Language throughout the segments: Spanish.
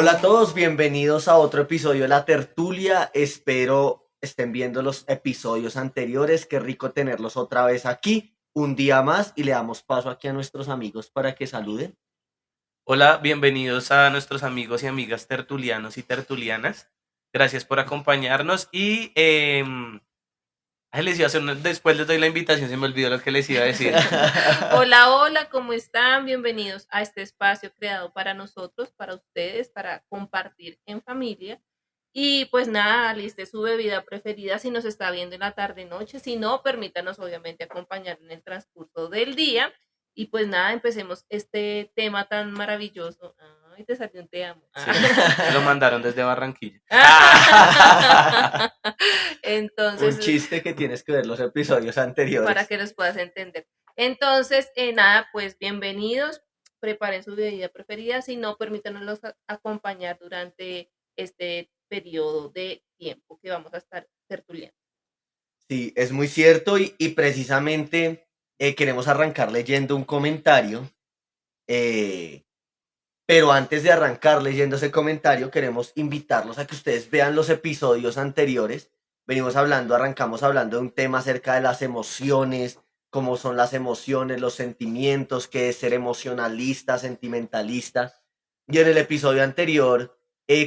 Hola a todos, bienvenidos a otro episodio de La Tertulia. Espero estén viendo los episodios anteriores. Qué rico tenerlos otra vez aquí, un día más, y le damos paso aquí a nuestros amigos para que saluden. Hola, bienvenidos a nuestros amigos y amigas tertulianos y tertulianas. Gracias por acompañarnos y les iba a hacer después les doy la invitación, se me olvidó lo que les iba a decir. Hola, ¿cómo están? Bienvenidos a este espacio creado para nosotros, para ustedes, para compartir en familia. Y pues nada, aliste su bebida preferida si nos está viendo en la tarde noche. Si no, permítanos obviamente acompañar en el transcurso del día. Y pues nada, empecemos este tema tan maravilloso. Ay, te salió un te amo. Sí, lo mandaron desde Barranquilla. Entonces, Un chiste que tienes que ver los episodios anteriores. para que los puedas entender. Entonces, nada, pues bienvenidos, preparen su bebida preferida, si no, permítanos acompañar durante este periodo de tiempo que vamos a estar tertuliando. Sí, es muy cierto y precisamente queremos arrancar leyendo un comentario, pero antes de arrancar leyendo ese comentario queremos invitarlos a que ustedes vean los episodios anteriores. Arrancamos hablando de un tema acerca de las emociones, cómo son las emociones, los sentimientos, qué es ser emocionalista, sentimentalista. Y en el episodio anterior,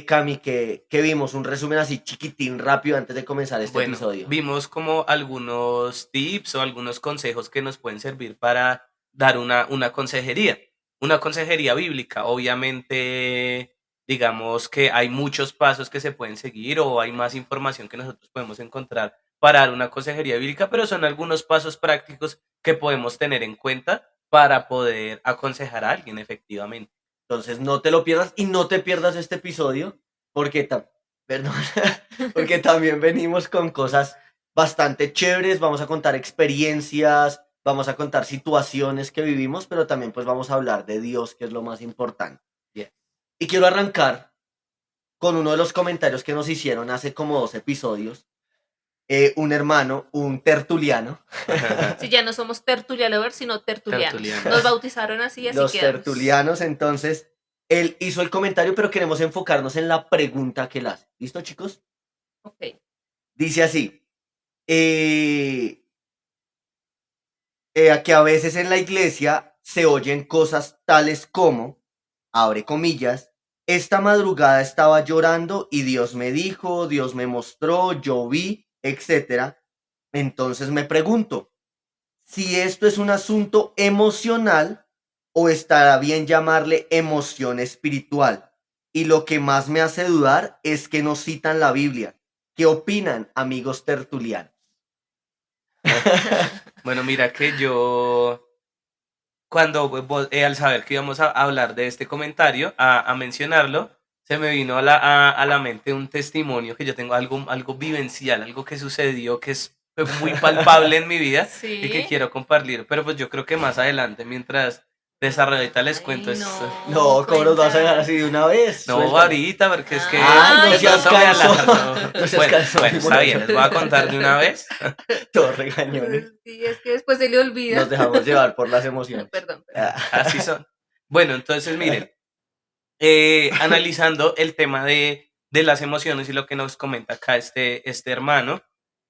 Cami, que vimos un resumen así chiquitín, rápido, antes de comenzar este Bueno, episodio. vimos como algunos tips o algunos consejos que nos pueden servir para dar una consejería bíblica. Obviamente, digamos que hay muchos pasos que se pueden seguir o hay más información que nosotros podemos encontrar para dar una consejería bíblica, pero son algunos pasos prácticos que podemos tener en cuenta para poder aconsejar a alguien efectivamente. Entonces no te lo pierdas y no te pierdas este episodio porque, perdón, porque también venimos con cosas bastante chéveres. Vamos a contar experiencias, vamos a contar situaciones que vivimos, pero también pues vamos a hablar de Dios, que es lo más importante. Bien. Y quiero arrancar con uno de los comentarios que nos hicieron hace como 2 episodios. Un hermano, un tertuliano. Si ya no somos tertulianos, sino tertulianos. Nos bautizaron así Los quedamos. tertulianos, entonces, él hizo el comentario, pero queremos enfocarnos en la pregunta que él hace. ¿Listo, chicos? Ok. Dice así, que a veces en la iglesia se oyen cosas tales como, abre comillas, esta madrugada estaba llorando y Dios me dijo, Dios me mostró, yo vi, etcétera. Entonces me pregunto, si esto es un asunto emocional o estará bien llamarle emoción espiritual. Y lo que más me hace dudar es que no citan la Biblia. ¿Qué opinan, amigos tertulianos? Bueno, mira que yo, cuando al saber que íbamos a hablar de este comentario, a mencionarlo, se me vino a la mente un testimonio que yo tengo, algo vivencial, algo que sucedió, que es muy palpable en mi vida ¿Sí? y que quiero compartir, pero pues yo creo que más adelante, mientras desarrollita les cuento. No, ¿cómo nos vas a dejar así de una vez? No, Suéltalo. ahorita, porque es que Ay, no seas pronto me cansón. alargo. No seas cansón, Bueno, está bien, les voy a contar de una vez. Todos regañones. Sí, es que después se le olvida. Nos dejamos llevar por las emociones. Perdón. Así son. Bueno, entonces miren, analizando el tema de las emociones y lo que nos comenta acá este hermano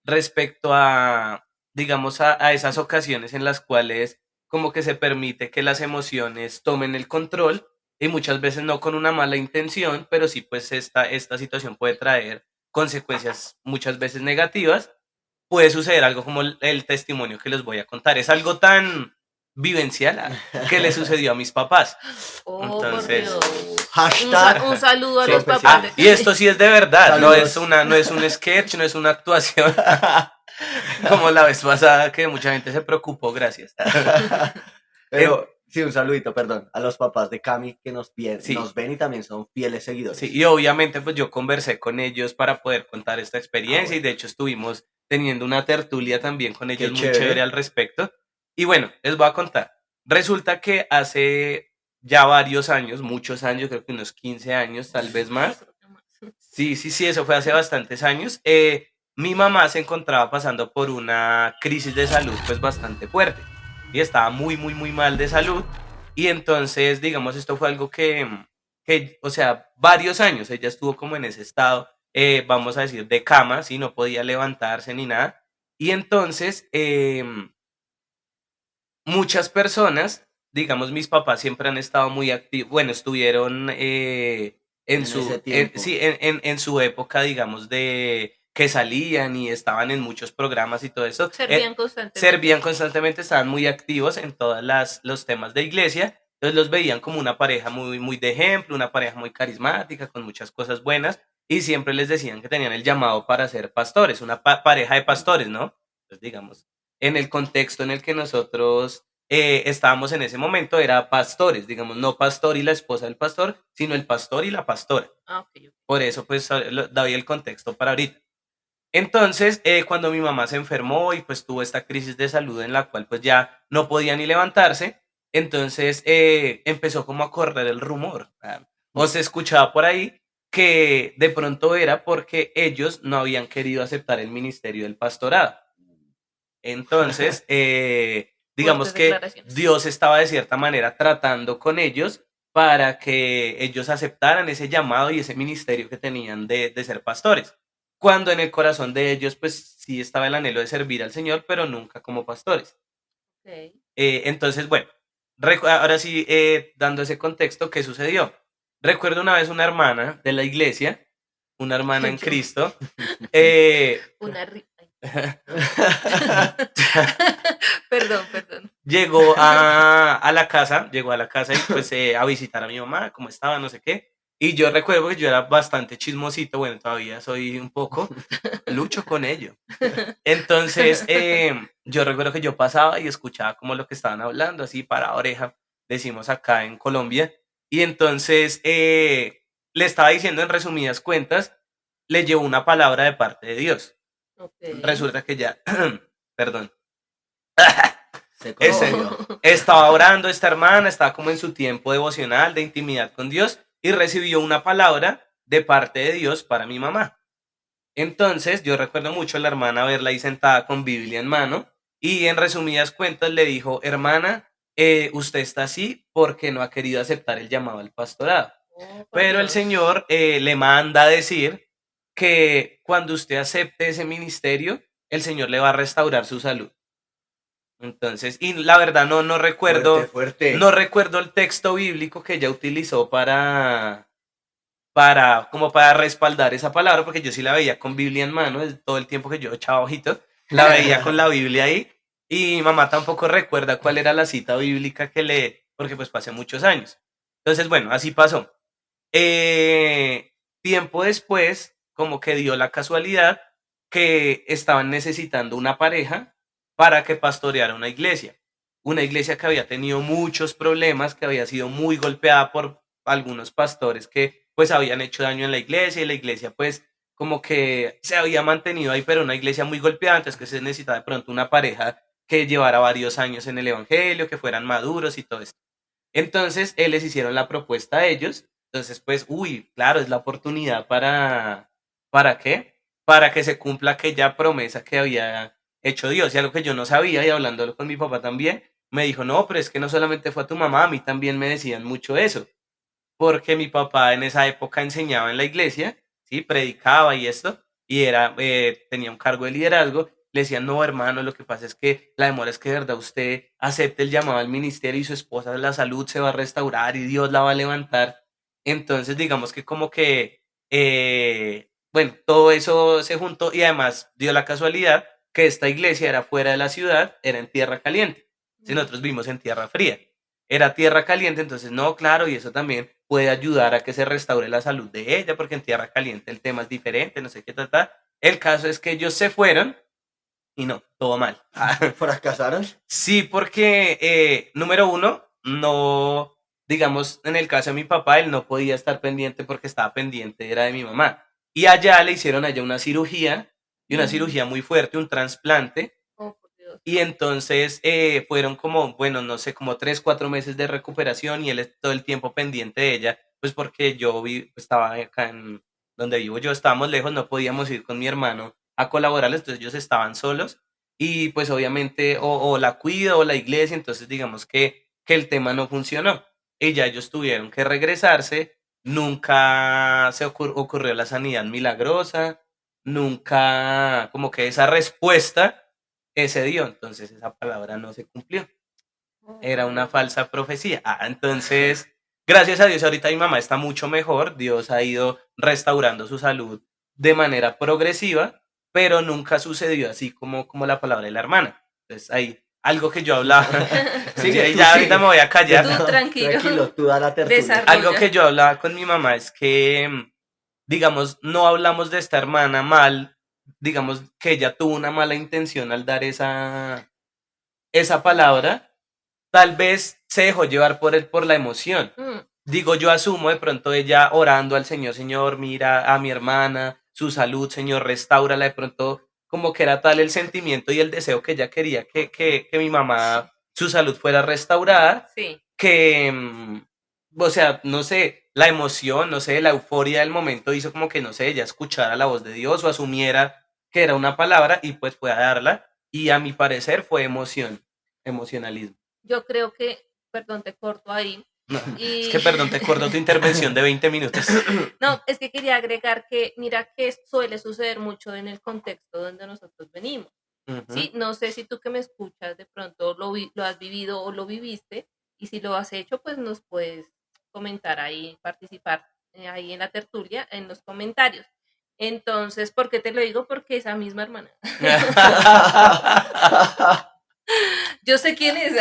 respecto a, digamos, a esas ocasiones en las cuales como que se permite que las emociones tomen el control y muchas veces no con una mala intención, pero sí pues esta situación puede traer consecuencias muchas veces negativas. Puede suceder algo como el testimonio que les voy a contar. Es algo tan vivencial que le sucedió a mis papás. Oh, Entonces, por Dios. Hashtag Un saludo a Sí, los pues, papás. y esto sí es de verdad, no Saludos. es un sketch, no es una actuación como la vez pasada que mucha gente se preocupó, gracias. Pero sí, un saludito, perdón, a los papás de Cami que nos Sí. ven y también son fieles seguidores. Sí, y obviamente pues yo conversé con ellos para poder contar esta experiencia bueno. y de hecho estuvimos teniendo una tertulia también con ellos Qué muy chévere. chévere al respecto. Y bueno, les voy a contar. Resulta que hace ya varios años, muchos años, creo que unos 15 años, tal vez más. Sí, eso fue hace bastantes años. Mi mamá se encontraba pasando por una crisis de salud pues bastante fuerte y estaba muy mal de salud y entonces digamos esto fue algo que que, o sea, varios años ella estuvo como en ese estado, vamos a decir, de cama, ¿sí? No podía levantarse ni nada. Y entonces, muchas personas, digamos, mis papás siempre han estado muy activos, bueno, estuvieron en En ese su, tiempo. sí, en su época, digamos, de que salían y estaban en muchos programas y todo eso. Servían constantemente. Servían constantemente, estaban muy activos en todos los temas de iglesia. Entonces los veían como una pareja muy, muy de ejemplo, una pareja muy carismática, con muchas cosas buenas, y siempre les decían que tenían el llamado para ser pastores, una pareja de pastores, ¿no? Entonces, digamos, en el contexto en el que nosotros estábamos en ese momento, era pastores, digamos, no pastor y la esposa del pastor, sino el pastor y la pastora. Ah, ok, ok. Por eso, pues, doy el contexto para ahorita. Entonces, cuando mi mamá se enfermó y pues tuvo esta crisis de salud en la cual pues ya no podía ni levantarse, entonces empezó como a correr el rumor, o se escuchaba por ahí que de pronto era porque ellos no habían querido aceptar el ministerio del pastorado. Entonces, digamos Fuertes que declaraciones. Dios estaba de cierta manera tratando con ellos para que ellos aceptaran ese llamado y ese ministerio que tenían de ser pastores. Cuando en el corazón de ellos, pues sí estaba el anhelo de servir al Señor, pero nunca como pastores. Ok. Entonces, bueno, ahora sí, dando ese contexto, ¿qué sucedió? Recuerdo una vez una hermana de la iglesia, una hermana en Yo. Cristo, Una Perdón, perdón. llegó a la casa y pues a visitar a mi mamá, cómo estaba, no sé qué. Y yo recuerdo que yo era bastante chismosito, bueno, todavía soy un poco, lucho con ello. Entonces, yo recuerdo que yo pasaba y escuchaba como lo que estaban hablando, así para oreja, decimos acá en Colombia. Y entonces, le estaba diciendo en resumidas cuentas, le llevó una palabra de parte de Dios. Ok. Resulta que ya, perdón, Se ese, conmovió. estaba orando esta hermana, estaba como en su tiempo devocional de intimidad con Dios y recibió una palabra de parte de Dios para mi mamá. Entonces, yo recuerdo mucho a la hermana verla ahí sentada con Biblia en mano y en resumidas cuentas le dijo, hermana, usted está así porque no ha querido aceptar el llamado al pastorado. Oh, por Pero el Dios. Señor le manda a decir que cuando usted acepte ese ministerio, el Señor le va a restaurar su salud. Entonces, y la verdad no recuerdo, Fuerte. no recuerdo el texto bíblico que ella utilizó como para respaldar esa palabra, porque yo sí la veía con Biblia en mano, todo el tiempo que yo echaba ojito, la veía con la Biblia ahí, y mi mamá tampoco recuerda cuál era la cita bíblica porque pues pasé muchos años. Entonces, bueno, así pasó. Tiempo después, como que dio la casualidad que estaban necesitando una pareja para que pastoreara una iglesia que había tenido muchos problemas, que había sido muy golpeada por algunos pastores que pues habían hecho daño en la iglesia y la iglesia pues como que se había mantenido ahí, pero una iglesia muy golpeada, entonces que se necesitaba de pronto una pareja que llevara varios años en el evangelio, que fueran maduros y todo esto. Entonces, les hicieron la propuesta a ellos. Entonces, pues, uy, claro, es la oportunidad ¿para qué? Para que se cumpla aquella promesa que había hecho Dios. Y algo que yo no sabía, y hablándolo con mi papá también, me dijo, no, pero es que no solamente fue a tu mamá, a mí también me decían mucho eso. Porque mi papá en esa época enseñaba en la iglesia, ¿sí? Predicaba y esto, y tenía un cargo de liderazgo. Le decían, no, hermano, lo que pasa es que la demora es que de verdad usted acepte el llamado al ministerio y su esposa la salud se va a restaurar y Dios la va a levantar. Entonces, digamos que como que, bueno, todo eso se juntó y además dio la casualidad que esta iglesia era fuera de la ciudad, era en tierra caliente. Si nosotros vimos en tierra fría, era tierra caliente, entonces no, claro, y eso también puede ayudar a que se restaure la salud de ella, porque en tierra caliente el tema es diferente, no sé qué tal. El caso es que ellos se fueron y no, todo mal. ¿Fracasaron? Sí, porque número uno, no, digamos, en el caso de mi papá, él no podía estar pendiente porque estaba pendiente, era de mi mamá. Y allá le hicieron allá una cirugía, y una cirugía muy fuerte, un trasplante, Oh, por Dios. y entonces fueron como, bueno, no sé, como 3, 4 meses de recuperación y él todo el tiempo pendiente de ella, pues porque estaba acá en donde vivo yo, estábamos lejos, no podíamos ir con mi hermano a colaborarles, entonces ellos estaban solos y pues obviamente o la cuido o la iglesia, entonces digamos que el tema no funcionó y ya ellos tuvieron que regresarse nunca se ocurrió la sanidad milagrosa, nunca como que esa respuesta se dio, entonces esa palabra no se cumplió. Era una falsa profecía. Entonces, gracias a Dios, ahorita mi mamá está mucho mejor. Dios ha ido restaurando su salud de manera progresiva, pero nunca sucedió así como la palabra de la hermana. Entonces, ahí, algo que yo hablaba. Sigue, tú ya ahorita sigue. me voy a callar. Tú tranquilo. Tranquilo, tú da la tertulia. Desarrolla. Algo que yo hablaba con mi mamá es que, digamos, no hablamos de esta hermana mal, digamos que ella tuvo una mala intención al dar esa palabra. Tal vez se dejó llevar por la emoción. Digo, yo asumo de pronto ella orando al Señor, Señor, mira a mi hermana, su salud, Señor, restáurala. De pronto, como que era tal el sentimiento y el deseo que ella quería que mi mamá, su salud fuera restaurada, Sí. que, o sea, no sé, la emoción, no sé, la euforia del momento hizo como que, no sé, ella escuchara la voz de Dios o asumiera que era una palabra y pues fue a darla. Y a mi parecer fue emocionalismo. Yo creo que, perdón, te corto ahí. No, Y... es que perdón, te corto tu intervención de 20 minutos. No, es que quería agregar que, mira, que suele suceder mucho en el contexto donde nosotros venimos. Sí, no sé si tú que me escuchas de pronto lo has vivido o lo viviste, y si lo has hecho, pues nos puedes comentar ahí, participar ahí en la tertulia, en los comentarios. Entonces, ¿por qué te lo digo? Porque esa misma hermana. Yo sé quién es.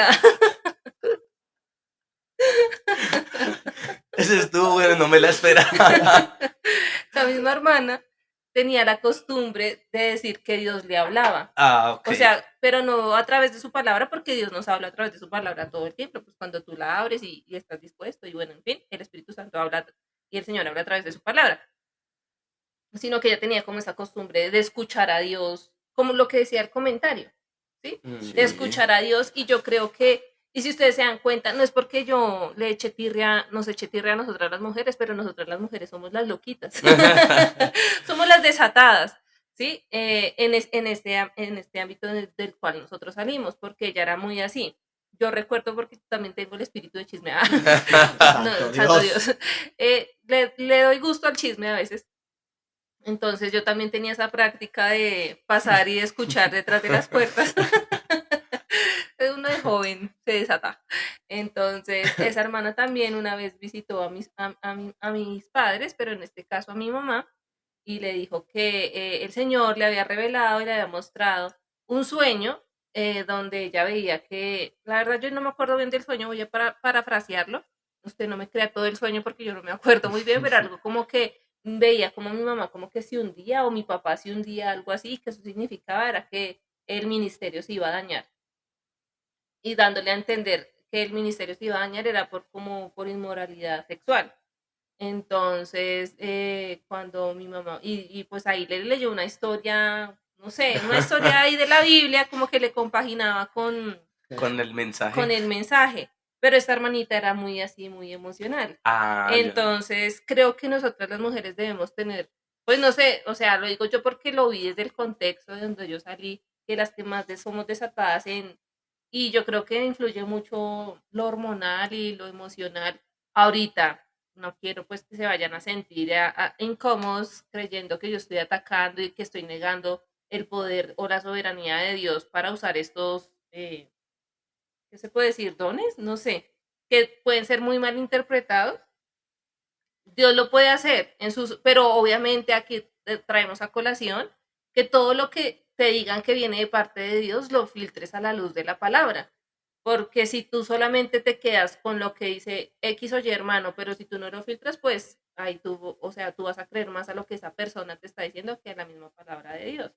Eso estuvo bueno, no me la esperaba. La misma hermana tenía la costumbre de decir que Dios le hablaba. Ok. O sea, pero no a través de su palabra, porque Dios nos habla a través de su palabra todo el tiempo, pues cuando tú la abres y estás dispuesto, y bueno, en fin, el Espíritu Santo habla y el Señor habla a través de su palabra. Sino que ella tenía como esa costumbre de escuchar a Dios, como lo que decía el comentario, ¿sí? De escuchar a Dios, y yo creo que, y si ustedes se dan cuenta, no es porque yo nos eche tirria a nosotras las mujeres, pero nosotras las mujeres somos las loquitas, somos las desatadas, ¿sí? En este ámbito del cual nosotros salimos, porque ella era muy así. Yo recuerdo, porque también tengo el espíritu de chisme. Santo Dios. Le doy gusto al chisme a veces. Entonces yo también tenía esa práctica de pasar y de escuchar detrás de las puertas. Uno de joven se desata. Entonces esa hermana también una vez visitó a mis padres, pero en este caso a mi mamá, y le dijo que el Señor le había revelado y le había mostrado un sueño donde ella veía que, la verdad yo no me acuerdo bien del sueño, voy a parafrasearlo. Usted no me crea todo el sueño porque yo no me acuerdo muy bien, pero algo como que veía como mi mamá como que se hundía, o mi papá se hundía, algo así, que eso significaba era que el ministerio se iba a dañar, y dándole a entender que el ministerio se iba a dañar era por inmoralidad sexual. Entonces, cuando mi mamá, y pues ahí le leyó una historia, no sé, una historia ahí de la Biblia, como que le compaginaba con el mensaje. Con el mensaje. Pero esta hermanita era muy así, muy emocional. Entonces, creo que nosotras las mujeres debemos tener, pues no sé, o sea, lo digo yo porque lo vi desde el contexto de donde yo salí, que las que más somos desatadas y yo creo que influye mucho lo hormonal y lo emocional. Ahorita, no quiero pues que se vayan a sentir incómodos creyendo que yo estoy atacando y que estoy negando el poder o la soberanía de Dios para usar estos, ¿qué se puede decir? Dones, no sé, que pueden ser muy mal interpretados. Dios lo puede hacer, pero obviamente aquí traemos a colación que todo lo que te digan que viene de parte de Dios lo filtres a la luz de la palabra. Porque si tú solamente te quedas con lo que dice X o Y hermano, pero si tú no lo filtras, pues ahí o sea, tú vas a creer más a lo que esa persona te está diciendo que a la misma palabra de Dios.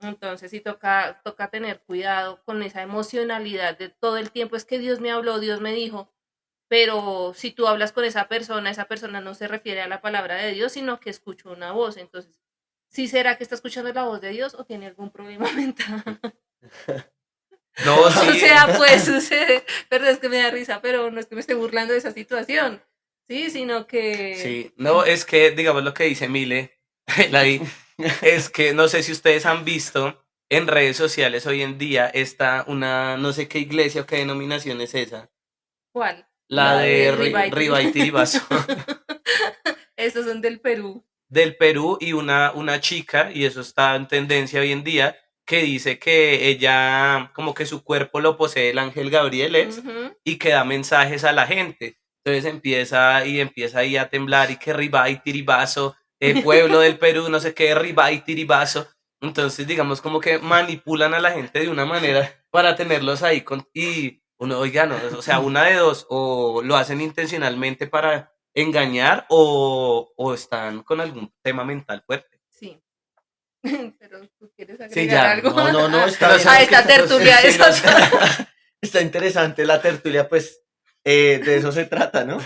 Entonces sí toca tener cuidado con esa emocionalidad de todo el tiempo, es que Dios me habló, Dios me dijo, pero si tú hablas con esa persona no se refiere a la palabra de Dios, sino que escuchó una voz. Entonces, ¿sí será que está escuchando la voz de Dios o tiene algún problema mental? No, sí. O sea, puede suceder, perdón, es que me da risa, pero no es que me esté burlando de esa situación, ¿sí? Sino que... Sí, no, es que, digamos lo que dice Mile, es que no sé si ustedes han visto en redes sociales hoy en día está no sé qué iglesia o qué denominación es esa. ¿Cuál? La de Ribaiti. Ribaiti Ribazo. Estos son del Perú. del Perú y una chica, y eso está en tendencia hoy en día, que dice que ella, como que su cuerpo lo posee el ángel Gabriel Ujú. y que da mensajes a la gente. Entonces empieza ahí a temblar y que riba y tiribazo, pueblo del Perú, no sé qué, riba y tiribazo. Entonces, digamos, como que manipulan a la gente de una manera para tenerlos ahí y uno, oiga, no, o sea, una de dos, o lo hacen intencionalmente para engañar o están con algún tema mental fuerte. Sí. Pero tú quieres Sí, agregar ya. algo No, a, está No bien. sé, a es que esta tertulia de sí, no sé. Está interesante la tertulia, pues de eso se trata, ¿no?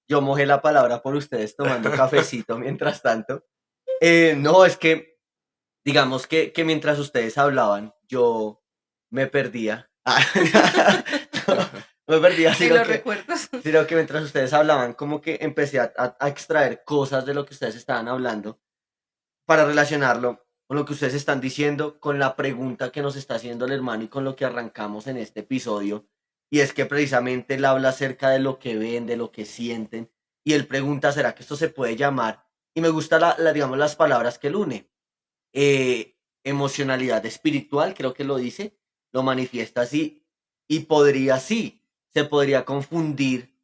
Yo mojé la palabra por ustedes tomando cafecito mientras tanto. No, es que, digamos que mientras ustedes hablaban, yo me perdía. No, me perdía, en los recuerdos. sino que mientras ustedes hablaban, como que empecé a extraer cosas de lo que ustedes estaban hablando para relacionarlo con lo que ustedes están diciendo, con la pregunta que nos está haciendo el hermano y con lo que arrancamos en este episodio. Y es que precisamente él habla acerca de lo que ven, de lo que sienten. Y él pregunta, ¿será que esto se puede llamar? Y me gusta, digamos, las palabras que él une. Emocionalidad espiritual, creo que lo dice, lo manifiesta así. Y se podría confundir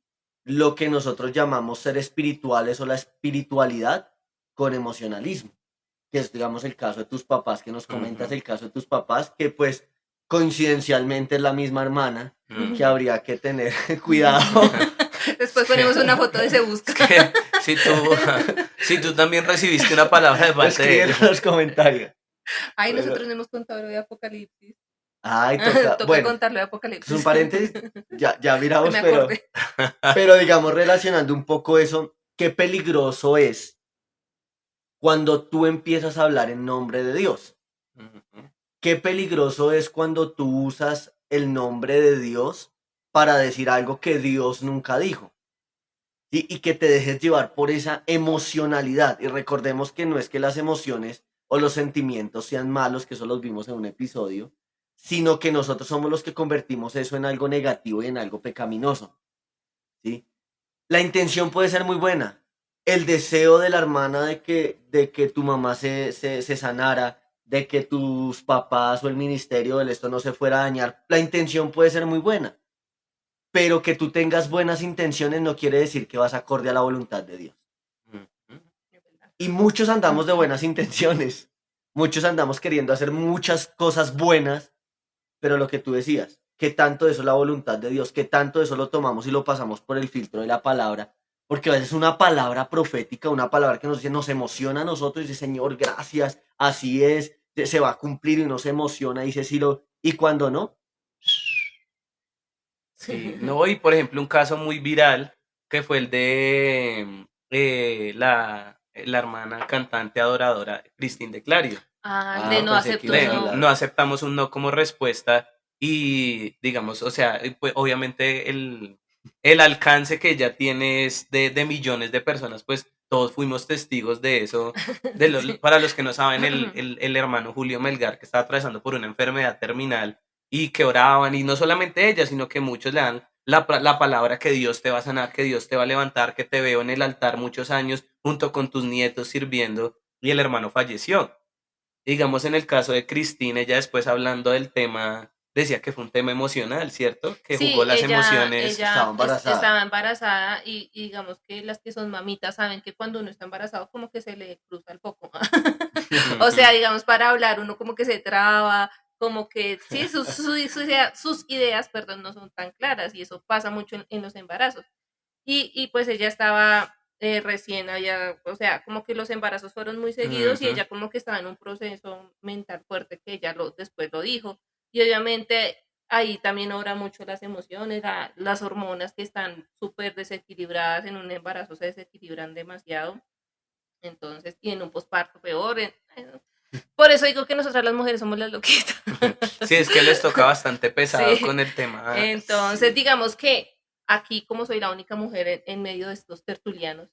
lo que nosotros llamamos ser espirituales o la espiritualidad con emocionalismo, que es, digamos, el caso de tus papás, que nos comentas Ujú, el caso de tus papás, que pues coincidencialmente es la misma hermana, que ujú. habría que tener cuidado. Después ponemos una foto de Se Busca. Es que si tú, si tú también recibiste una palabra de Lo parte de escriben ella. en los comentarios. Ay, Pero, nosotros no hemos contado lo de Apocalipsis. ay, toca, Toca bueno, contarlo de es un Apocalipsis. paréntesis, ya Que miramos, me acordé. pero digamos, relacionando un poco eso, qué peligroso es cuando tú empiezas a hablar en nombre de Dios. Ujú. Qué peligroso es cuando tú usas el nombre de Dios para decir algo que Dios nunca dijo. Y que te dejes llevar por esa emocionalidad. Y recordemos que no es que las emociones o los sentimientos sean malos, que eso los vimos en un episodio, sino que nosotros somos los que convertimos eso en algo negativo y en algo pecaminoso. ¿Sí? La intención puede ser muy buena. El deseo de la hermana de que tu mamá se sanara, de que tus papás o el ministerio del esto no se fuera a dañar, la intención puede ser muy buena. Pero que tú tengas buenas intenciones no quiere decir que vas acorde a la voluntad de Dios. Ujú. Y muchos andamos de buenas intenciones. Muchos andamos queriendo hacer muchas cosas buenas, pero lo que tú decías, que tanto de eso es la voluntad de Dios, que tanto de eso lo tomamos y lo pasamos por el filtro de la palabra, porque a veces una palabra profética, una palabra que nos emociona a nosotros y dice, Señor, gracias, así es, se va a cumplir y nos emociona, dice, sí, y cuando no, Sí, no, y por ejemplo, un caso muy viral que fue el de la hermana cantante adoradora Christine de Clario. El de no pensé que acepto un ibas a no. No hablar. aceptamos un no como respuesta y digamos, o sea, pues obviamente el alcance que ella tiene es de millones de personas, pues todos fuimos testigos de eso. Sí. Para los que no saben, el hermano Julio Melgar, que estaba atravesando por una enfermedad terminal y que oraban, y no solamente ella, sino que muchos le dan la palabra que Dios te va a sanar, que Dios te va a levantar, que te veo en el altar muchos años junto con tus nietos sirviendo, y el hermano falleció. Digamos, en el caso de Cristina, ella después hablando del tema, decía que fue un tema emocional, ¿cierto? Que jugó Sí, las emociones. Estaba estaba embarazada. embarazada y digamos que las que son mamitas saben que cuando uno está embarazado como que se le cruza el poco. O sea, Ujú, digamos, para hablar uno como que se traba, como que sí, sus ideas, perdón, no son tan claras y eso pasa mucho en los embarazos. Y pues ella estaba recién, había, o sea, como que los embarazos fueron muy seguidos y ujú. ella como que estaba en un proceso mental fuerte que ella después lo dijo. Y obviamente ahí también obra mucho las emociones, las hormonas que están súper desequilibradas en un embarazo se desequilibran demasiado. Entonces, y en un posparto peor. Por eso digo que nosotras las mujeres somos las loquitas. Sí, es que les toca bastante pesado Sí. con el tema. Entonces, Sí. digamos que aquí, como soy la única mujer en medio de estos tertulianos,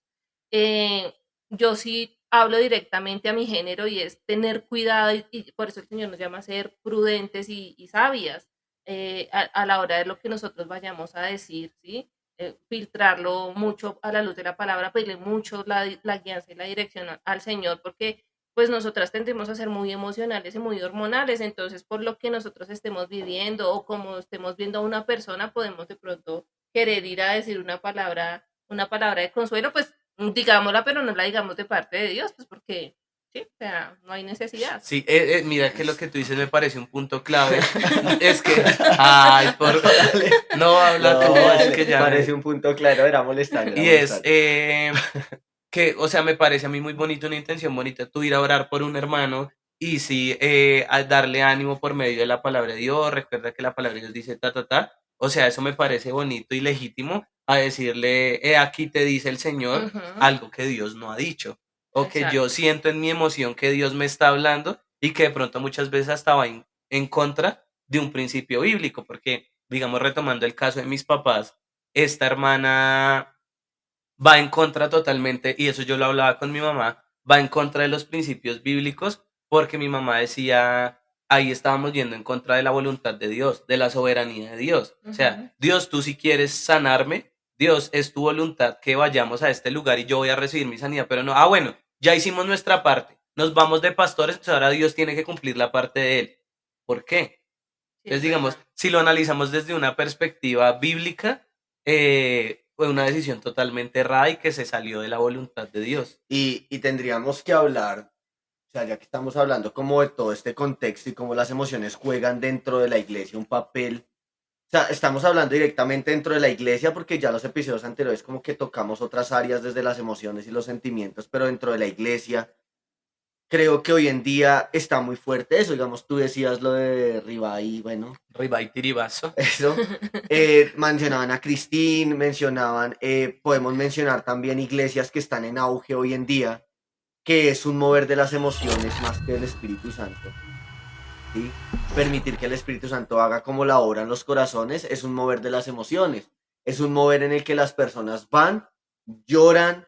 eh, yo sí hablo directamente a mi género y es tener cuidado y por eso el Señor nos llama a ser prudentes y sabias a la hora de lo que nosotros vayamos a decir, ¿sí? filtrarlo mucho a la luz de la palabra, pedirle mucho la guianza y la dirección al Señor, porque pues nosotras tendemos a ser muy emocionales y muy hormonales, entonces por lo que nosotros estemos viviendo o como estemos viendo a una persona, podemos de pronto querer ir a decir una palabra de consuelo, pues digámosla, pero no la digamos de parte de Dios, pues porque, sí, o sea, no hay necesidad. Sí, mira que lo que tú dices me parece un punto clave. Es que, ay, por... Dale. No, habla No, tú, es dale, que ya parece un punto claro, era molestar, era Y es molestar. que, o sea, me parece a mí muy bonito, una intención bonita, tú ir a orar por un hermano y sí, a darle ánimo por medio de la palabra de Dios, recuerda que la palabra de Dios dice ta, ta, ta, o sea, eso me parece bonito y legítimo a decirle, aquí te dice el Señor Ujú, algo que Dios no ha dicho, o que yo exacto. siento en mi emoción que Dios me está hablando y que de pronto muchas veces hasta va en contra de un principio bíblico, porque, digamos, retomando el caso de mis papás, esta hermana va en contra totalmente, y eso yo lo hablaba con mi mamá, va en contra de los principios bíblicos, porque mi mamá decía, ahí estábamos yendo en contra de la voluntad de Dios, de la soberanía de Dios. O Ujú. sea, Dios, tú si quieres sanarme, Dios, es tu voluntad que vayamos a este lugar y yo voy a recibir mi sanidad, pero no, bueno, ya hicimos nuestra parte, nos vamos de pastores, pues ahora Dios tiene que cumplir la parte de él. ¿Por qué? Sí, Entonces, es digamos, verdad. si lo analizamos desde una perspectiva bíblica, fue una decisión totalmente errada y que se salió de la voluntad de Dios. Y tendríamos que hablar, o sea, ya que estamos hablando como de todo este contexto y cómo las emociones juegan dentro de la iglesia un papel. O sea, estamos hablando directamente dentro de la iglesia porque ya los episodios anteriores como que tocamos otras áreas desde las emociones y los sentimientos, pero dentro de la iglesia creo que hoy en día está muy fuerte eso. Digamos, tú decías lo de Ribay, bueno, Riba y tiribazo. eso. Mencionaban a Christine, mencionaban, podemos mencionar también iglesias que están en auge hoy en día, que es un mover de las emociones más que del Espíritu Santo, ¿sí? Permitir que el Espíritu Santo haga como la obra en los corazones es un mover de las emociones, es un mover en el que las personas van, lloran,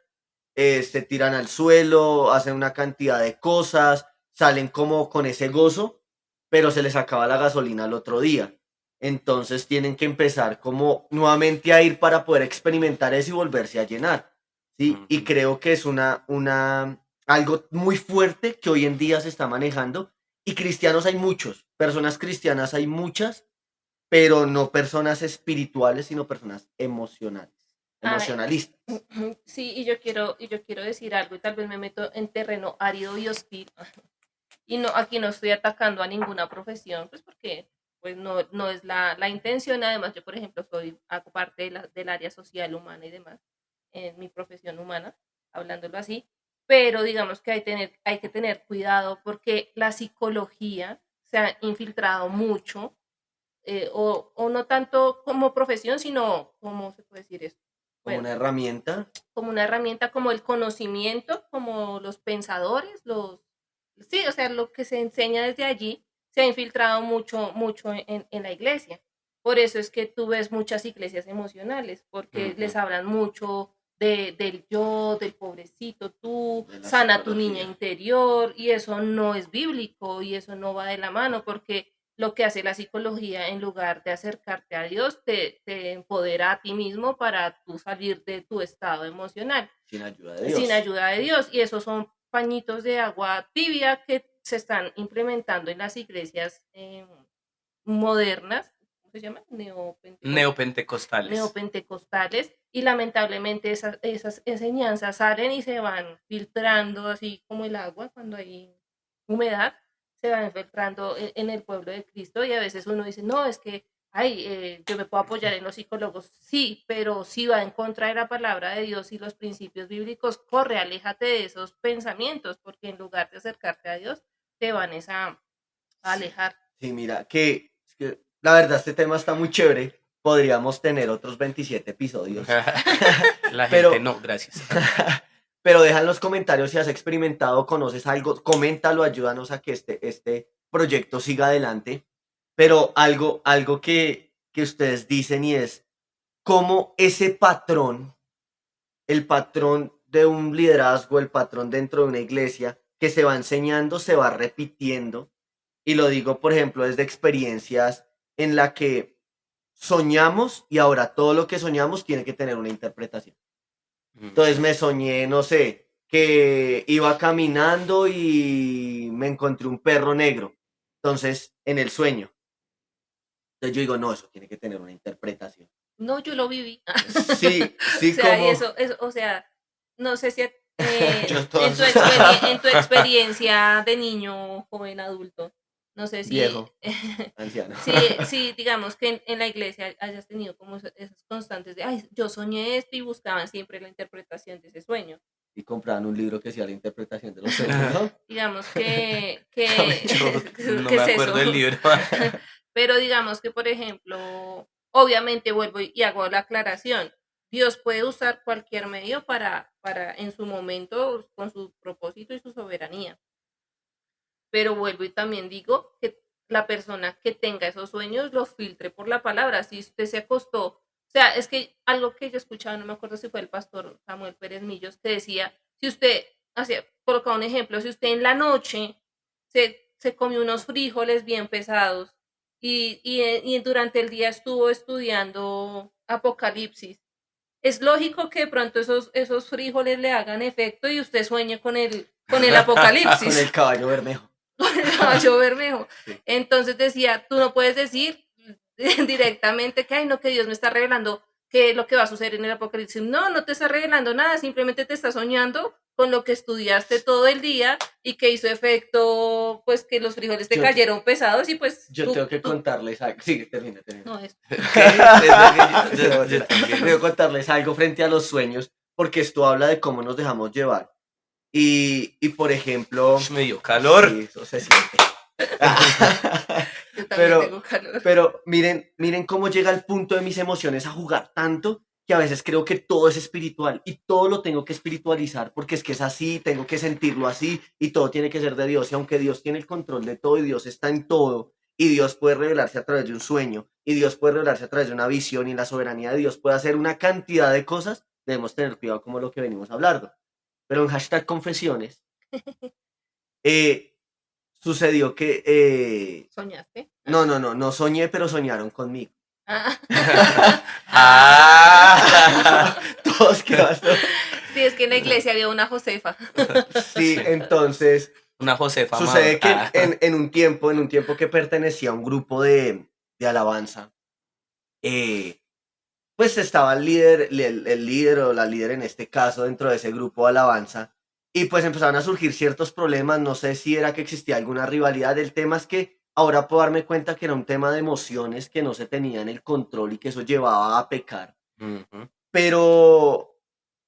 se tiran al suelo, hacen una cantidad de cosas, salen como con ese gozo, pero se les acaba la gasolina al otro día. Entonces tienen que empezar como nuevamente a ir para poder experimentar eso y volverse a llenar, ¿sí? Y Ujú. creo que es algo muy fuerte que hoy en día se está manejando. Y cristianos hay muchos, personas cristianas hay muchas, pero no personas espirituales, sino personas emocionales, Ay, emocionalistas. sí, y yo quiero decir algo, y tal vez me meto en terreno árido y hostil. Y no, aquí no estoy atacando a ninguna profesión, pues porque pues no es la intención. Además, yo, por ejemplo, hago parte del área social humana y demás, en mi profesión humana, hablándolo así. Pero digamos que hay que tener cuidado porque la psicología se ha infiltrado mucho, o no tanto como profesión, sino, ¿cómo se puede decir esto? Como Bueno, una herramienta. como una herramienta, como el conocimiento, como los pensadores, sí, o sea, lo que se enseña desde allí se ha infiltrado mucho, mucho en la iglesia. Por eso es que tú ves muchas iglesias emocionales, porque les Ujú. hablan mucho del yo, del pobrecito tú, De la sana tu niña psicología. interior, y eso no es bíblico y eso no va de la mano, porque lo que hace la psicología, en lugar de acercarte a Dios, te empodera a ti mismo para tú salir de tu estado emocional Sin ayuda de sin Dios. ayuda de Dios. Y esos son pañitos de agua tibia que se están implementando en las iglesias modernas, ¿cómo se llaman? Neopentecostales. Neopentecostales, y lamentablemente esas enseñanzas salen y se van filtrando así como el agua cuando hay humedad, se van filtrando en el pueblo de Cristo. Y a veces uno dice, no, es que, ay, yo me puedo apoyar en los psicólogos, sí, pero si va en contra de la palabra de Dios y los principios bíblicos, corre, aléjate de esos pensamientos, porque en lugar de acercarte a Dios, te van a Sí. alejar. Sí, mira, es que la verdad este tema está muy chévere. Podríamos tener otros 27 episodios. La gente Pero, no, gracias. pero deja en los comentarios si has experimentado, conoces algo, coméntalo, ayúdanos a que este proyecto siga adelante. Pero algo que ustedes dicen y es cómo ese patrón, el patrón de un liderazgo, el patrón dentro de una iglesia, que se va enseñando, se va repitiendo. Y lo digo, por ejemplo, desde experiencias en la que soñamos y ahora todo lo que soñamos tiene que tener una interpretación. Entonces me soñé, no sé, que iba caminando y me encontré un perro negro. Entonces, en el sueño. Entonces yo digo, no, eso tiene que tener una interpretación. No, yo lo viví. Sí, O sí, sea, y como... eso, o sea, no sé si Yo en todos. en tu experiencia de niño, joven, adulto, no sé si, Viejo, anciano. si digamos que en la iglesia hayas tenido como esas constantes de, ay, yo soñé esto y buscaban siempre la interpretación de ese sueño. Y compraban un libro que hacía la interpretación de los sueños, ¿no? Digamos Yo no ¿qué me es acuerdo del eso? libro. Pero digamos que, por ejemplo, obviamente vuelvo y hago la aclaración. Dios puede usar cualquier medio para en su momento, con su propósito y su soberanía. Pero vuelvo y también digo que la persona que tenga esos sueños los filtre por la palabra. Si usted se acostó, o sea, es que algo que yo escuchaba, no me acuerdo si fue el pastor Samuel Pérez Millos, que decía, si usted, hacía, colocaba un ejemplo, si usted en la noche se comió unos frijoles bien pesados y durante el día estuvo estudiando Apocalipsis, es lógico que de pronto esos frijoles le hagan efecto y usted sueñe con el Con Apocalipsis. el caballo bermejo. Con el caballo bermejo. Sí. Entonces decía, tú no puedes decir directamente que, ay, no, que Dios me está revelando qué es lo que va a suceder en el Apocalipsis. No, no te está revelando nada, simplemente te está soñando con lo que estudiaste todo el día y que hizo efecto, pues que los frijoles te Yo, cayeron pesados y pues yo tengo que contarles algo. Sí, termina. no es. Yo también. Tengo que contarles algo frente a los sueños, porque esto habla de cómo nos dejamos llevar. Y por ejemplo, Me dio calor. sí, eso se siente. Yo también Pero, tengo calor. pero miren cómo llega el punto de mis emociones a jugar tanto que a veces creo que todo es espiritual y todo lo tengo que espiritualizar porque es que es así, tengo que sentirlo así y todo tiene que ser de Dios. Y aunque Dios tiene el control de todo y Dios está en todo y Dios puede revelarse a través de un sueño y Dios puede revelarse a través de una visión y la soberanía de Dios puede hacer una cantidad de cosas, debemos tener cuidado como lo que venimos hablando. Pero en hashtag confesiones, eh, sucedió que ¿Soñaste? no soñé, pero soñaron conmigo. Ah. Ah. Todos quedaron. Sí, es que en la iglesia había una Josefa. Sí, entonces Una Josefa sucede que Amado. en un tiempo que pertenecía a un grupo de alabanza, pues estaba el líder o la líder en este caso dentro de ese grupo de alabanza y pues empezaron a surgir ciertos problemas, no sé si era que existía alguna rivalidad, el tema es que ahora puedo darme cuenta que era un tema de emociones que no se tenían el control y que eso llevaba a pecar, Ujú. pero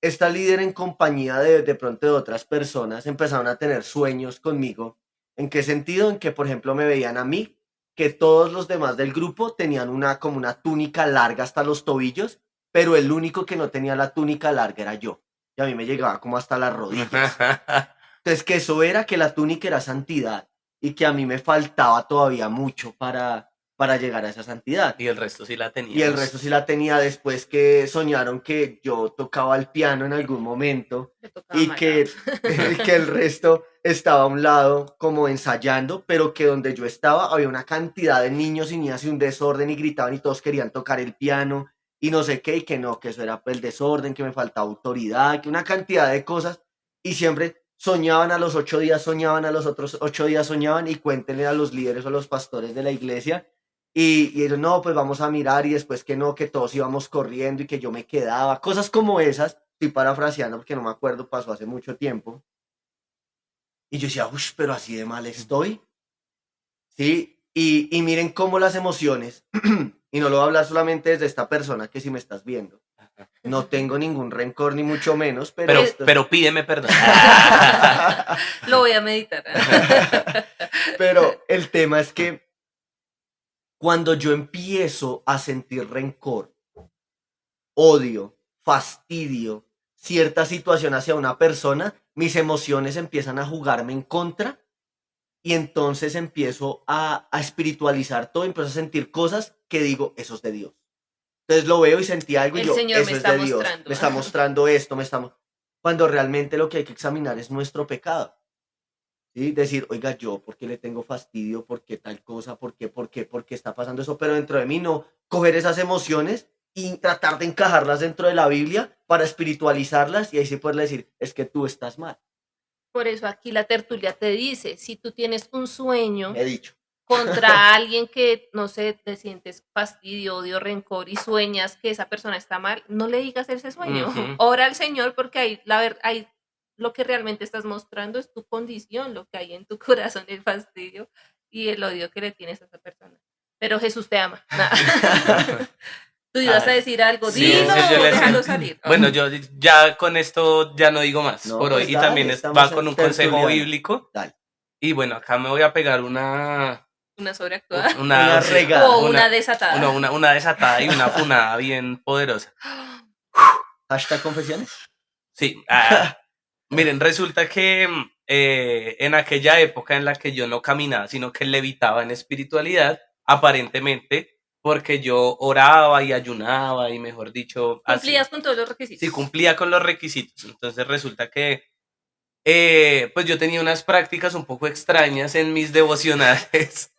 esta líder en compañía de pronto de otras personas empezaron a tener sueños conmigo. ¿En qué sentido? En que, por ejemplo, me veían a mí, que todos los demás del grupo tenían como una túnica larga hasta los tobillos, pero el único que no tenía la túnica larga era yo. Y a mí me llegaba como hasta las rodillas. Entonces, que eso era que la túnica era santidad y que a mí me faltaba todavía mucho para llegar a esa santidad. Y el resto sí la Y el teníamos. resto sí la tenía después que soñaron que yo tocaba el piano en algún momento Le tocaba y Maná. que el resto estaba a un lado como ensayando, pero que donde yo estaba había una cantidad de niños y niñas y un desorden y gritaban y todos querían tocar el piano y no sé qué, y que no, que eso era el desorden, que me faltaba autoridad, que una cantidad de cosas y siempre soñaban a los 8 días, soñaban a los otros 8 días, soñaban y cuéntenle a los líderes o a los pastores de la iglesia y ellos, no, pues vamos a mirar y después que no, que todos íbamos corriendo y que yo me quedaba, cosas como esas, estoy parafraseando porque no me acuerdo, pasó hace mucho tiempo. Y yo decía, uff, pero así de mal estoy, ¿sí? Y miren cómo las emociones, y no lo voy a hablar solamente desde esta persona que si me estás viendo, no tengo ningún rencor ni mucho menos, pero esto... Pero pídeme perdón. Lo voy a meditar. Pero el tema es que cuando yo empiezo a sentir rencor, odio, fastidio, cierta situación hacia una persona, mis emociones empiezan a jugarme en contra y entonces empiezo a espiritualizar todo, empiezo a sentir cosas que digo, eso es de Dios. Entonces lo veo y sentí algo y El yo, Señor eso me es está de Dios, mostrando. me está mostrando esto, cuando realmente lo que hay que examinar es nuestro pecado. ¿Sí? Decir, oiga, yo, ¿por qué le tengo fastidio? ¿Por qué tal cosa? ¿Por qué está pasando eso? Pero dentro de mí no coger esas emociones y tratar de encajarlas dentro de la Biblia para espiritualizarlas y ahí sí poderle decir, es que tú estás mal. Por eso aquí la tertulia te dice, si tú tienes un sueño He dicho. contra alguien que, no sé, te sientes fastidio, odio, rencor y sueñas que esa persona está mal, no le digas ese sueño. Ujú. Ora al Señor porque ahí lo que realmente estás mostrando es tu condición, lo que hay en tu corazón, el fastidio y el odio que le tienes a esa persona. Pero Jesús te ama. Tú ibas a Ay, decir algo, sí, dilo, entonces yo le decía- déjalo salir. Bueno, yo ya con esto ya no digo más No, por hoy. pues Y dale, también estamos va en con un consejo tertuliano. bíblico. Dale. Y bueno, acá me voy a pegar una Una sobreactuada. Una regada. O una desatada. una desatada y una funada bien poderosa. Hashtag confesiones. Sí. Miren, resulta que en aquella época en la que yo no caminaba, sino que levitaba en espiritualidad, aparentemente, porque yo oraba y ayunaba y, mejor dicho, así. Cumplías con todos los requisitos. Sí, cumplía con los requisitos. Entonces resulta que pues yo tenía unas prácticas un poco extrañas en mis devocionales.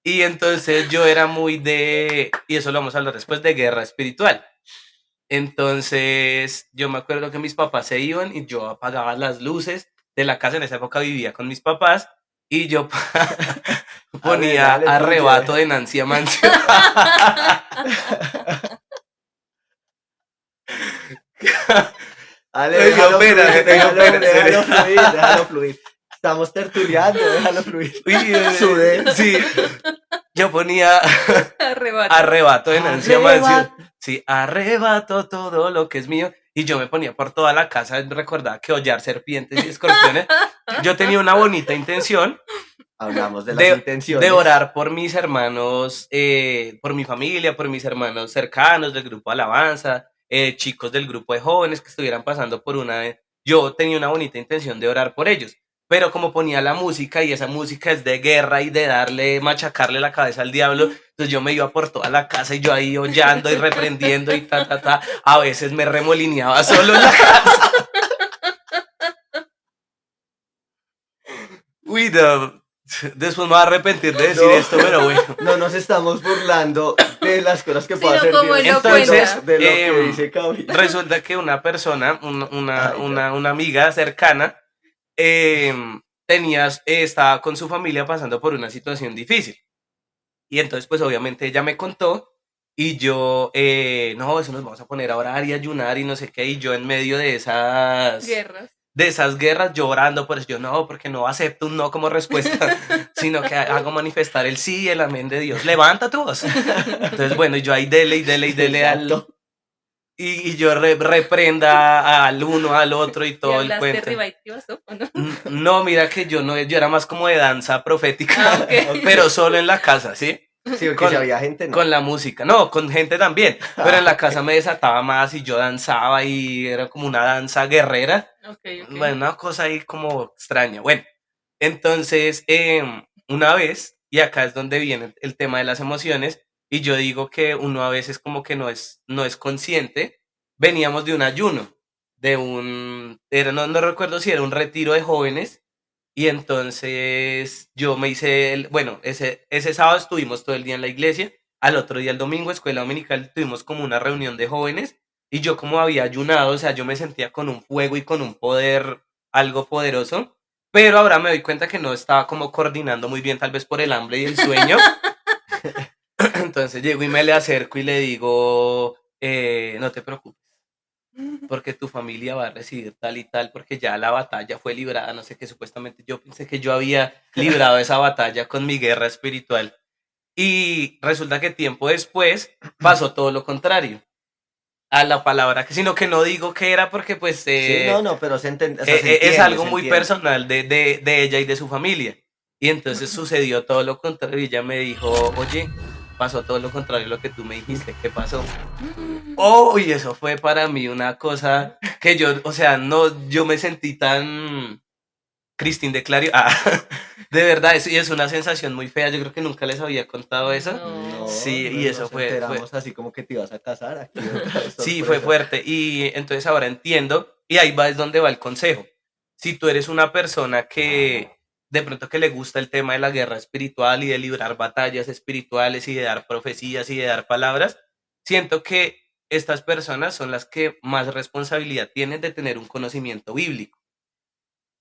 Y entonces yo era muy y eso lo vamos a hablar después, de guerra espiritual. Entonces yo me acuerdo que mis papás se iban y yo apagaba las luces de la casa. En esa época vivía con mis papás y yo ponía dale, Arrebato fluye. de Nancy Amancio. Ale, Me dio déjalo pena, fluir, me dio pena, déjalo serio. fluir, déjalo fluir. Estamos tertuliando, déjalo fluir. Uy, Sudé. sí, yo ponía Arrebato. Arrebato de Nancy Amancio. Arrebato. Sí, arrebato todo lo que es mío. Y yo me ponía por toda la casa, recordaba que hollar serpientes y escorpiones. Yo tenía una bonita intención Hablamos de las de intenciones. orar por mis hermanos, por mi familia, por mis hermanos cercanos del grupo Alabanza, chicos del grupo de jóvenes que estuvieran pasando por yo tenía una bonita intención de orar por ellos, pero como ponía la música y esa música es de guerra y de machacarle la cabeza al diablo, entonces yo me iba por toda la casa y yo ahí hollando y reprendiendo y a veces me remolineaba solo en la casa. Uy, no. Después me voy a arrepentir de decir No. esto, pero bueno. No nos estamos burlando de las cosas que Sino puede hacer como Dios. él lo Entonces, cuenta. de lo que dice Cabi. resulta que una persona, Ay, una amiga cercana, estaba con su familia pasando por una situación difícil. Y entonces, pues obviamente ella me contó y yo, no, eso nos vamos a poner a orar y ayunar y no sé qué. Y yo en medio de esas Guerras. llorando, pues yo no, porque no acepto un no como respuesta, sino que hago manifestar el sí y el amén de Dios. Levanta tu voz. Entonces, bueno, y yo ahí dele Exacto. y yo reprenda al uno, al otro y ¿Y todo el hablaste cuento. riba y tibazo, o no? No, mira que yo era más como de danza profética, Ah, ok. pero solo en la casa, ¿sí? Sí, porque Con- si había gente, no. Con la música, no, con gente también, pero en la casa me desataba más y yo danzaba y era como una danza guerrera. Ok. Bueno, una cosa ahí como extraña. Bueno, entonces, una vez, y acá es donde viene el tema de las emociones, y yo digo que uno a veces como que no es consciente. Veníamos de un ayuno, no recuerdo si era un retiro de jóvenes, y entonces yo me hice, bueno, ese sábado estuvimos todo el día en la iglesia, al otro día el domingo, escuela dominical, tuvimos como una reunión de jóvenes, y yo como había ayunado, o sea, yo me sentía con un fuego y con un poder, algo poderoso, pero ahora me doy cuenta que no estaba como coordinando muy bien, tal vez por el hambre y el sueño. Entonces llego y me le acerco y le digo, no te preocupes, porque tu familia va a recibir tal y tal, porque ya la batalla fue librada, no sé qué, supuestamente yo pensé que yo había librado esa batalla con mi guerra espiritual. Y resulta que tiempo después pasó todo lo contrario a la palabra, sino que no digo qué era porque pues Sí, no, pero se entiende. O sea, se es entiende, algo se muy entiende. personal de ella y de su familia. Y entonces sucedió todo lo contrario y ella me dijo, oye, pasó todo lo contrario a lo que tú me dijiste, ¿qué pasó? Oh, y eso fue para mí una cosa que yo, o sea, no, yo me sentí tan Cristín de Clario. De verdad, y es una sensación muy fea, yo creo que nunca les había contado eso. No. Sí, no, y eso nos fue- enteramos así como que te ibas a casar aquí. Sí, fue fuerte. Y entonces ahora entiendo, y ahí va es donde va el consejo. Si tú eres una persona que de pronto que le gusta el tema de la guerra espiritual y de librar batallas espirituales y de dar profecías y de dar palabras, siento que estas personas son las que más responsabilidad tienen de tener un conocimiento bíblico.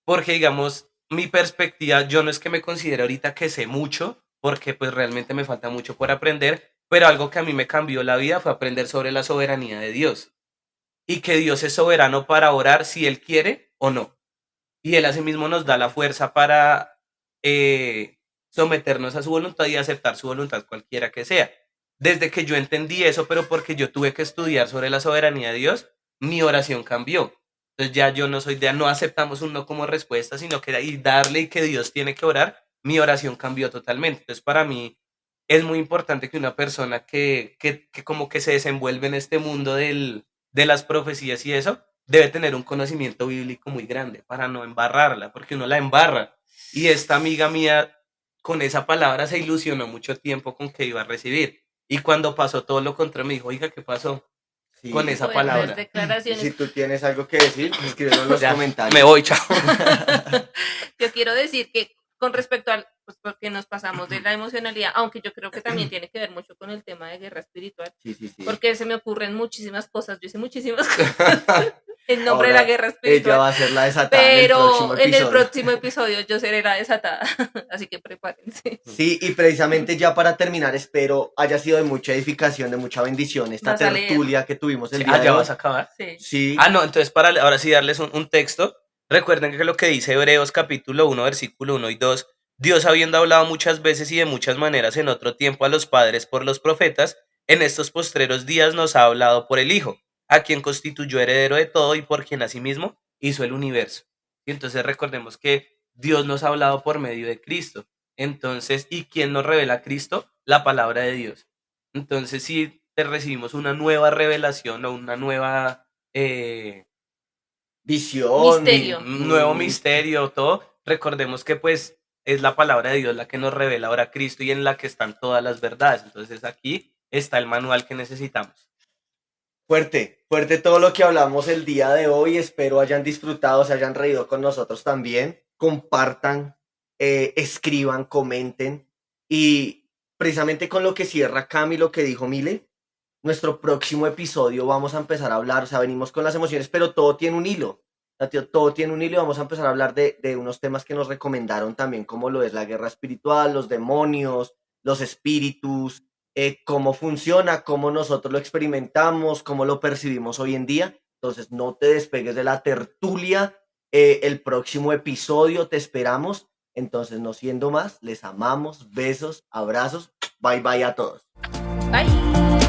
Porque, digamos, mi perspectiva, yo no es que me considere ahorita que sé mucho, porque pues realmente me falta mucho por aprender, pero algo que a mí me cambió la vida fue aprender sobre la soberanía de Dios y que Dios es soberano para orar si Él quiere o no. Y Él asimismo nos da la fuerza para someternos a su voluntad y aceptar su voluntad cualquiera que sea. Desde que yo entendí eso, pero porque yo tuve que estudiar sobre la soberanía de Dios, mi oración cambió. Entonces ya yo no soy de no aceptamos un no como respuesta, sino que y darle y que Dios tiene que orar, mi oración cambió totalmente. Entonces para mí es muy importante que una persona que como que se desenvuelve en este mundo de las profecías y eso, debe tener un conocimiento bíblico muy grande para no embarrarla, porque uno la embarra. Y esta amiga mía con esa palabra se ilusionó mucho tiempo con que iba a recibir. Y cuando pasó todo lo contrario, me dijo, oiga, ¿qué pasó con Sí. esa Fuertes palabra? Y si declaraciones. tú tienes algo que decir, escríbelo en los Ya, comentarios. me voy, chao. Yo quiero decir que con respecto al, pues porque nos pasamos de la emocionalidad, aunque yo creo que también tiene que ver mucho con el tema de guerra espiritual, Sí, sí, sí. porque se me ocurren muchísimas cosas, yo hice muchísimas cosas en nombre de la Ahora, guerra ella espiritual, va a ser la desatada en el próximo pero en el episodio. próximo episodio yo seré la desatada, así que prepárense. Sí, y precisamente ya para terminar, espero haya sido de mucha edificación, de mucha bendición esta ¿Vas a leer? tertulia que tuvimos el Sí, día de ya hoy. vas a acabar. Sí. Sí, No, entonces para ahora sí darles un texto. Recuerden que lo que dice Hebreos capítulo 1, versículo 1 y 2, Dios habiendo hablado muchas veces y de muchas maneras en otro tiempo a los padres por los profetas, en estos postreros días nos ha hablado por el Hijo, a quien constituyó heredero de todo y por quien asimismo hizo el universo. Y entonces recordemos que Dios nos ha hablado por medio de Cristo. Entonces, ¿y quién nos revela a Cristo? La palabra de Dios. Entonces, si recibimos una nueva revelación o una nueva visión. Misterio. un nuevo misterio, todo, recordemos que pues es la palabra de Dios la que nos revela ahora a Cristo y en la que están todas las verdades. Entonces aquí está el manual que necesitamos. Fuerte, fuerte todo lo que hablamos el día de hoy. Espero hayan disfrutado, se hayan reído con nosotros también. Compartan, escriban, comenten. Y precisamente con lo que cierra Cami, lo que dijo Mile, nuestro próximo episodio vamos a empezar a hablar, o sea, venimos con las emociones, pero todo tiene un hilo. O sea, todo tiene un hilo y vamos a empezar a hablar de unos temas que nos recomendaron también, como lo es la guerra espiritual, los demonios, los espíritus, cómo funciona, cómo nosotros lo experimentamos, cómo lo percibimos hoy en día. Entonces, no te despegues de la tertulia. El próximo episodio te esperamos. Entonces, no siendo más, les amamos, besos, abrazos. Bye bye a todos. Bye.